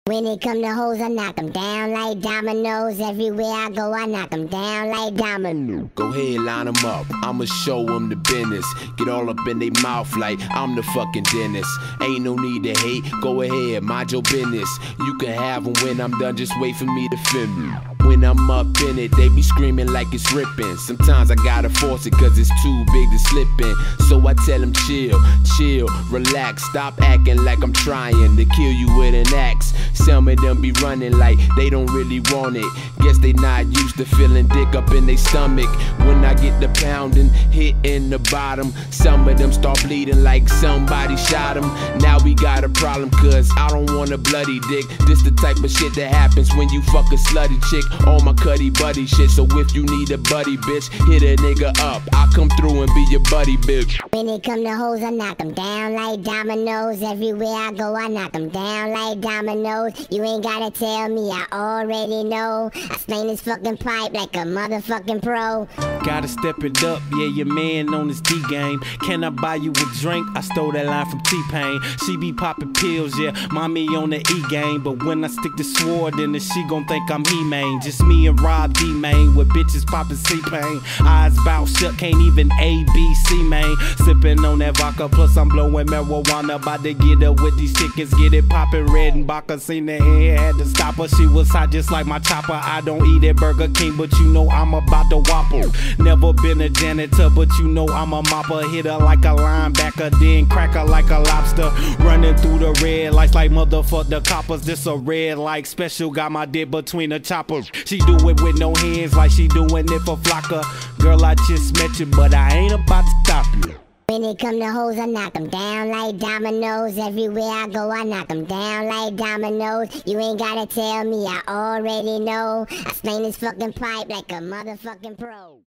When it come to hoes, I knock 'em down like dominoes. Everywhere I go, I knock 'em down like dominoes. Go ahead, line 'em up, I'ma show 'em the business. Get all up in they mouth like I'm the fucking dentist. Ain't no need to hate, go ahead, mind your business. You can have 'em when I'm done, just wait for me to film you. When I'm up in it, they be screaming like it's ripping. Sometimes I gotta force it cause it's too big to slip in. So I tell them chill, chill, relax. Stop acting like I'm trying to kill you with an axe. Some of them be running like they don't really want it. Guess they not used to feeling dick up in their stomach. When I get the pounding, hitting the bottom, some of them start bleeding like somebody shot them. Now we got a problem cause I don't want a bloody dick. This the type of shit that happens when you fuck a slutty chick. All my cutty buddy shit, so if you need a buddy bitch, hit a nigga up, I'll come through and be your buddy bitch. When it come to hoes, I knock 'em down like dominoes. Everywhere I go, I knock 'em down like dominoes. You ain't gotta tell me, I already know. I sling this fucking pipe like a motherfucking pro. Gotta step it up, yeah, your man on his D game. Can I buy you a drink? I stole that line from T-Pain. She be popping pills, yeah, mommy on the E game. But when I stick the sword in it, she gon' think I'm He-Man. Just me and Rob D-Main with bitches popping C-Pain. Eyes bout shut, can't even A-B-C, man. Sipping on that vodka, plus I'm blowing marijuana. About to get up with these chickens, get it popping red and Baca. Seen the head, had to stop her. She was hot just like my chopper. I don't eat at Burger King, but you know I'm about to whopper. Never been a janitor, but you know I'm a mopper. Hit her like a linebacker, then crack her like a lobster. Running through the red lights like motherfuck the coppers. This a red light special, got my dick between the choppers. She do it with no hands like she doing it for Flocka. Girl, I just met you, but I ain't about to stop you. When it come to hoes, I knock 'em down like dominoes. Everywhere I go, I knock 'em down like dominoes. You ain't gotta tell me, I already know. I sling this fucking pipe like a motherfucking pro.